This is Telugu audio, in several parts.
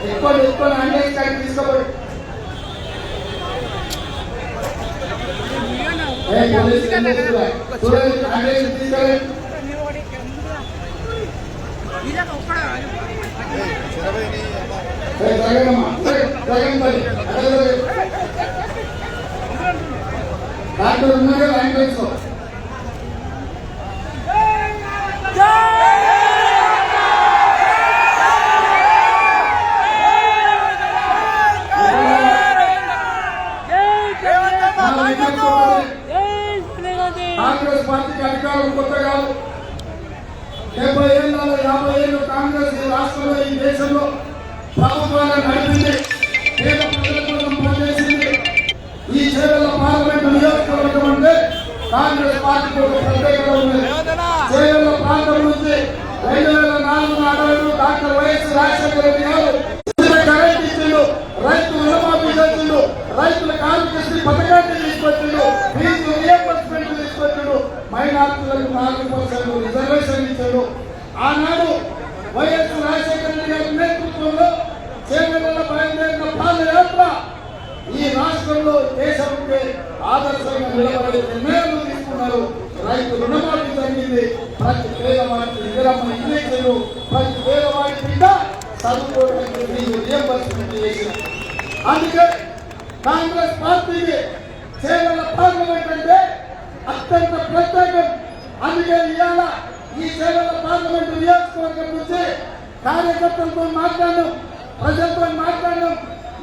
ఎక్కువ ఆంబులెన్స్ కాడికి తీసుకోబడి చూడండి ఆంబులెన్స్ తీసుకెళ్ళండి. డాక్టర్ ఉన్నారు ఆంబులెన్స్ కాంగ్రెస్ పార్టీకి అధికారం కొత్త కాదు. 70 ఏళ్ళలో 50 ఏళ్ళు కాంగ్రెస్ ఈ రాష్ట్రంలో ఈ దేశంలో ప్రభుత్వాన్ని నడిపింది, పేద ప్రజల కోసం పనిచేసింది. ఈ చేవెళ్ల పార్లమెంట్ నియోజకవర్గం అంటే కాంగ్రెస్ పార్టీకి ఒక ప్రత్యేకత ఉంది. చేవెళ్ల ప్రాంతం నుంచి 2004 నాడు డాక్టర్ వైఎస్ రాజశేఖర రెడ్డి గారు కరెంట్ ఇచ్చిండు, రైతు రుణమాఫీ చేసిండు, రైతుల కార్మికశ్రీ పథకాన్ని తీసుకొచ్చిండు, ఫీజు రియంబర్స్మెంట్ తీసుకొచ్చిండు, మైనార్టీలకు 4% రిజర్వేషన్ ఇచ్చాడు. ఆనాడు వైఎస్ రాజశేఖర రెడ్డి గారి నేతృత్వంలో చేవెళ్లలో బయలుదేరిన పాదయాత్ర ఈ రాష్ట్రంలో దేశానికి ఆదర్శంగా నిలబడే నిర్ణయాలు తీసుకున్నారు. రైతు రుణమాఫీ జరిగింది, ప్రతి పేదవాడికి ఇందిరమ్మ ఇంజక్షన్లు, ప్రతి పేదవాడి కింద చదువుకోవడానికి ఫీజు రియంబర్స్మెంట్ చేసింది. అందుకే కాంగ్రెస్ పార్టీకి చేవెళ్ల పార్లమెంట్ అంటే అత్యంత ప్రత్యేకం. అందుకే ఇవాళ ఈ చేవెళ్ల పార్లమెంట్ నియోజకవర్గం నుంచి కార్యకర్తలతో మాట్లాడడం, ప్రజలతో మాట్లాడడం,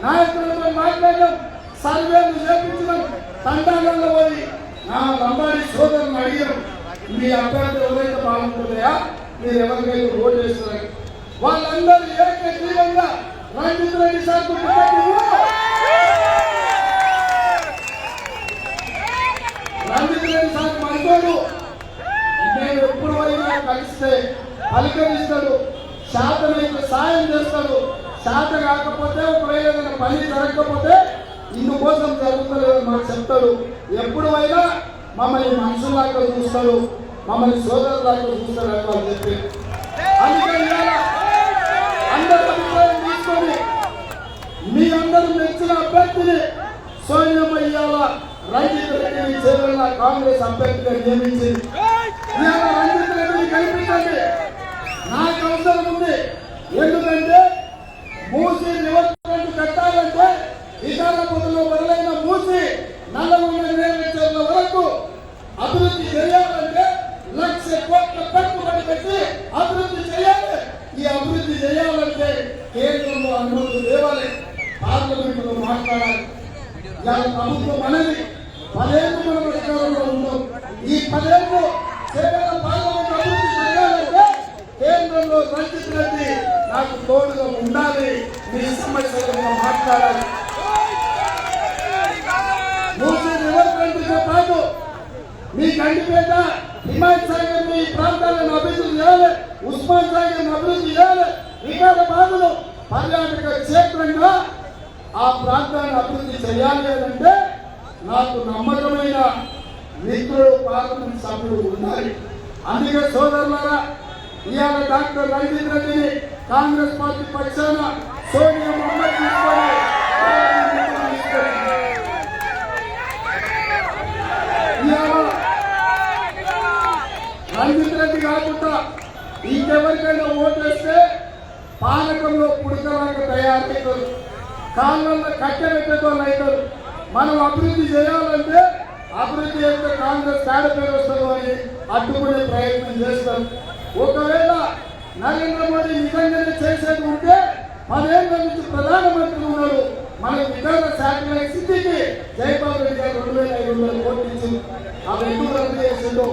నాయకులతో మాట్లాడడం, సర్వేలు చేపించడం, తండాలలో పోయి నా లంబాడి సోదరులను అడిగారు, మీ అభ్యర్థులు ఎవరైతే బాగుంటుందా, మీరు ఎవరికైతే ఓటు వేస్తున్నారు, వాళ్ళందరూ ఏకగ్రీవంగా రంజిత్ రెడ్డి సార్ రంజిత్ రెడ్డి సార్ మంచోడు, నేను ఎప్పుడు అయినా కలిస్తే పలకరిస్తాడు, శాతనైతే సాయం చేస్తాడు, శాత కాకపోతే ఒకవేళ ఏదైనా పని జరగకపోతే ఇందుకోసం జరుగుతలేదు మాకు చెప్తాడు. ఎప్పుడు అయినా మమ్మల్ని మనుషులాగా చూస్తాడు, మమ్మల్ని సోదరులాగా చూస్తాడు అని వాళ్ళు చెప్పి. అందుకే అందరూ అభిప్రాయం తీసుకొని మీ అందరూ మెచ్చిన అభ్యర్థిని సోనియమ్మ ఇవాళ రంజిత్ రెడ్డిని చేవెళ్ల కాంగ్రెస్ అభ్యర్థిగా నియమించింది. ఇవాళ రంజిత్ రెడ్డిని కల్పించండి, నాకు అవసరం ఉంది. ఎందుకంటే మూసి నివర్తన కట్టాలంటే విశాఖపట్నంలో మొదలైన మూసి నల్లగొండ నియోజకవర్గం వరకు అభివృద్ధి చేయాలంటే 1,00,000 కోట్ల పెట్టుబడి పెట్టి అభివృద్ధి చేయాలి. ఈ అభివృద్ధి చేయాలంటే కేంద్రంలో అనుమతులు తేవాలి, పార్లమెంట్ లో మాట్లాడాలి. ఇవాళ ప్రభుత్వం అనేది 10 ఏళ్ళు మన అధికారంలో ఉన్నాం. ఈ 10 ఏళ్ళు చేవెళ్ల పార్లమెంట్ అభివృద్ధి చేయాలంటే కేంద్రంలో రంజిత్ రెడ్డి నాకు తోడుగా ఉండాలి, మీ సమస్యలను మాట్లాడాలి. మూసీ రివర్మెంట్తో పాటు మీ గండిపేట, హిమాయత్ సాగర్ మీ ప్రాంతాలను అభివృద్ధి చేయాలి, ఉస్మాన్ సాగర్ అభివృద్ధి చేయాలి. వికారాబాద్లో పర్యాటక క్షేత్రంగా ఆ ప్రాంతాన్ని అభివృద్ధి చేయాలి అంటే నాకు నమ్మకమైన మిత్రుడు పార్లమెంట్ సభ్యుడు ఉండాలి. అందుకే సోదరులారా, ఇవాళ డాక్టర్ రంజిత్ రెడ్డిని కాంగ్రెస్ పార్టీ పక్షాన సోనియమ్మ తీసుకొని రంజిత్ రెడ్డి కాకుండా ఇంకెవరికైనా ఓటేస్తే పానకంలో పుడకలాగా తయారవుతారు, కాళ్ళల్లో కట్టెపెట్టేతో అవుతారు. మనం అభివృద్ధి చేయాలంటే అభివృద్ధి చేస్తే కాంగ్రెస్ పేరు వస్తుందో అని అడ్డుకునే ప్రయత్నం చేస్తారు. ఒకవేళ నరేంద్ర మోడీ నిజంగానే చేసేది ఉంటే 10 ఏళ్ల నుంచి ప్రధానమంత్రి ఉన్నాడు. మన విధాన శాటిలైట్ సిటీకి జైపాల్ రెడ్డి గారు 2,500 కోట్లు ఇచ్చింది. అవి ఎందుకు రద్దు చేసిందో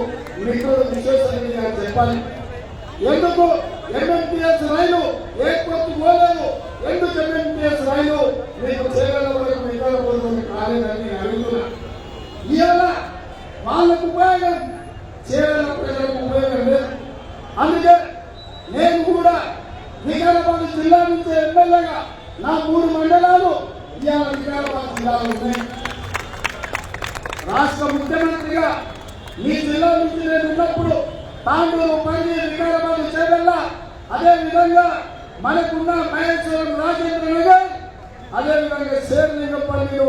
మిత్రుడు విశ్వేశ్వరరెడ్డి గారు చెప్పాలి. ఎందుకు ఎంఎంటీఎస్ రైలు ఏ కొత్త పోలేదు, ఎందుకు ఎంఎంటీఎస్ రైలు మీకు చేవెళ్ల వరకు విధాన పోతుంది కాలేదని అడుగుతున్నా. ఇవాళ వాళ్ళకు ఉపయోగం, చేవెళ్ల ప్రజలకు ఉపయోగం లేదు. అందుకే నేను కూడా వికారాబాద్ జిల్లా నుంచి ఎమ్మెల్యేగా నా 3 మండలాలు ఇవాళ వికారాబాద్ జిల్లాలో ఉన్నాయి. రాష్ట్ర ముఖ్యమంత్రిగా ఈ జిల్లా నుంచి నేను ఉన్నప్పుడు తాండూరు, పల్లి, వికారాబాద్, చేవెళ్ల, అదే విధంగా మనకున్న మహేశ్వరం, రాజేంద్ర నగర్, అదేవిధంగా శేర్లింగపల్లిలో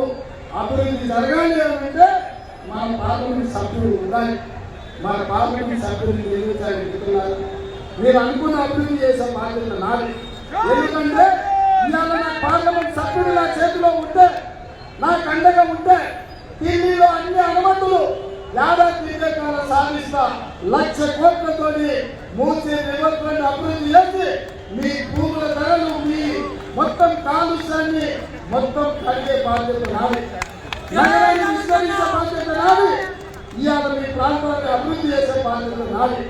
అభివృద్ధి జరగాలి అంటే మన పార్లమెంట్ సభ్యులు ఉండాలి. మన పార్లమెంట్ సభ్యులు నిర్వహించాలనుకుంటున్నారు. మీరు అనుకున్న అభివృద్ధి చేసే బాధ్యత నాది. ఎందుకంటే ఇవాళ నా పార్లమెంట్ సభ్యుడు నా చేతిలో ఉంటే, నా కండగా ఉంటే ఢిల్లీలో అన్ని అనుమతులు ఏడాది కాలం సాధిస్తా. 1,00,000 కోట్లతో మూసి రివర్మెంట్ అభివృద్ధి చేసి మీ భూముల ధరలు, మీ మొత్తం కాలుష్యాన్ని మొత్తం కడిగే బాధ్యత నాది. నగరాన్ని విస్తరించే బాధ్యత నాది. ఇవాళ మీ ప్రాంతాన్ని అభివృద్ధి చేసే బాధ్యత నాది.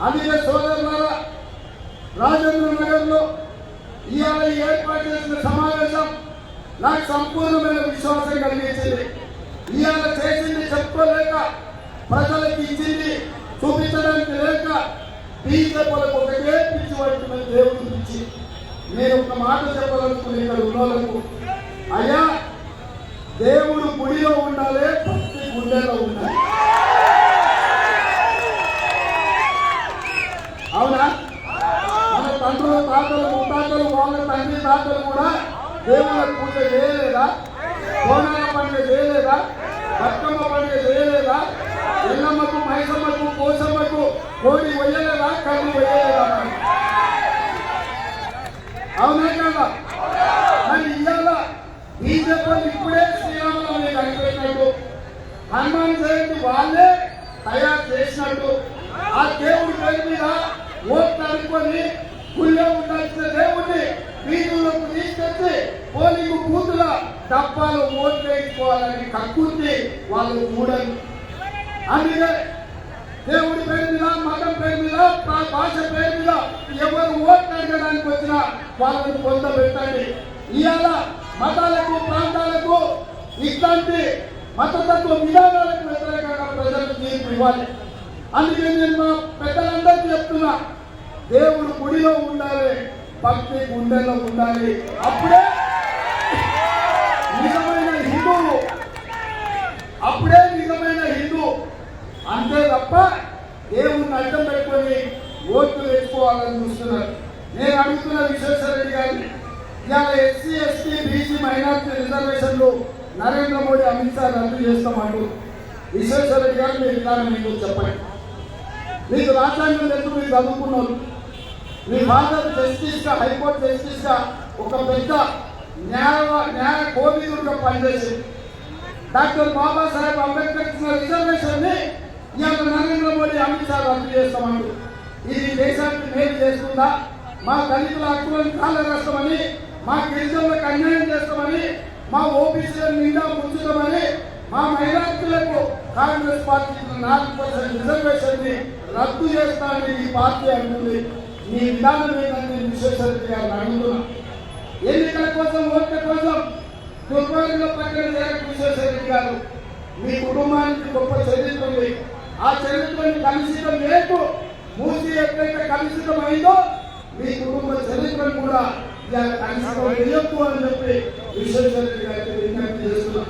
అందుకే సోదరులారా, రాజేంద్ర నగర్ లో ఇవాళ ఏర్పాటు చేసిన సమావేశం నాకు సంపూర్ణమైన విశ్వాసం కలిగించింది. ఇవాళ చేసింది చెప్పుకోలేక, ప్రజలకు ఇచ్చింది చూపించడానికి లేక, బీజేపీలకు ఒకటే పిచ్చి పడుతున్న దేవుడి పిచ్చి. నేను ఒక మాట చెప్పాలనుకుని ఇక్కడ ఉన్నోళ్ళకు, అయ్యా దేవుడు గుడిలో ఉండాలి, భక్తి గుండెలో ఉండాలి. అవునా? మన తండ్రుల తాతలు, ముత్తాతలు, వాళ్ళ తండ్రి తాతలు కూడా దేవుళ్ళ పూజ చేయలేదా? కోనాల పండుగ చేయలేదా? బతుకమ్మ పండుగ చేయలేదా? ఎల్లమ్మకు, మైసమ్మకు, కోసమ్మకు కోడి వేయలేదా? కళ్ళు వేయలేదా? అవునా కదా? మరి ఇవాళ బీజేపీ ఇప్పుడే శ్రీరామనవమి కనిపెట్టినట్టు, హనుమాన్ జయంతి వాళ్ళే తయారు చేసినట్టు, ఆ దేవుడి పేరు మీద ఓట్లు అనుకొని గుళ్ళో ఉండాల్సిన దేవుడిని వీధులకు తీసుకొచ్చి పోలింగ్ బూతుల డబ్బాలు ఓట్లు వేసుకోవాలని కక్కుర్తి వాళ్ళు చూడరు. అందుకే దేవుడి పేరు మీద, మతం పేరు మీద, భాష పేరు మీద ఎవరు ఓట్లు అడగడానికి వచ్చినా వాళ్ళని పొందబెట్టండి. ఇవాళ మతాలకు, ప్రాంతాలకు, ఇట్లాంటి మతతత్వ విధానాలకు వ్యతిరేకంగా ప్రజలకు తీర్పు ఇవ్వాలి. అందుకే నేను మా పెద్దలందరికీ చెప్తున్నా, దేవుడు గుడిలో ఉండాలి, భక్తి గుండెలో ఉండాలి. అప్పుడే నిజమైన హిందువు, అప్పుడే నిజమైన హిందూ. అంతే తప్ప దేవుడిని అడ్డం పెట్టుకొని ఓట్లు వేసుకోవాలని చూస్తున్నారు. నేను అడుగుతున్న విశ్వేశ్వరరెడ్డి గారిని, ఇవాళ ఎస్సీ, ఎస్టీ, బీసీ, మైనార్టీ రిజర్వేషన్లు నరేంద్ర మోడీ, అమిత్ షా రద్దు చేస్తామంటూ విశ్వేశ్వరరెడ్డి గారు మీ విధానం మీకు చెప్పండి. మీకు రాజ్యాంగం తెలుసు, మీరు చదువుకున్నారు. మీ ఫాదర్ జస్టిస్ గా, హైకోర్టు జస్టిస్ గా ఒక పెద్ద న్యాయ కోవిదుడుగా పనిచేసింది. డాక్టర్ బాబాసాహెబ్ అంబేద్కర్ ఇచ్చిన రిజర్వేషన్ ని ఇవాళ నరేంద్ర మోడీ, అమిత్ షా రద్దు చేస్తామంటూ ఇది దేశానికి మేలు చేస్తుందా? మా దళితుల హక్కులను కాలరాస్తామని, మా గిరిజనులకు అన్యాయం చేస్తామని, మా ఓబీసీలను నిండా ముంచుతామని, మా మైనార్టీలకు కాంగ్రెస్ పార్టీ 4% రిజర్వేషన్ ని రద్దు చేస్తామని ఈ పార్టీ అంటుంది. మీ విధానం ఏంటంటే విశ్వేశ్వరరెడ్డి గారిని అడుగుతున్నా. ఎన్నికల కోసం, ఓట్ల కోసం దుర్మార్గంలో ప్రకటన చేయడానికి విశ్వేశ్వరరెడ్డి గారు, మీ కుటుంబానికి గొప్ప చరిత్ర ఉంది. ఆ చరిత్రని కలుషితం లేదు. మూసి ఎప్పుడైతే కలుషితం అయిందో మీ కుటుంబ చరిత్రను కూడా కలుషితం వేయొద్దు అని చెప్పి విశ్వేశ్వరరెడ్డి గారికి విజ్ఞప్తి చేస్తున్నా.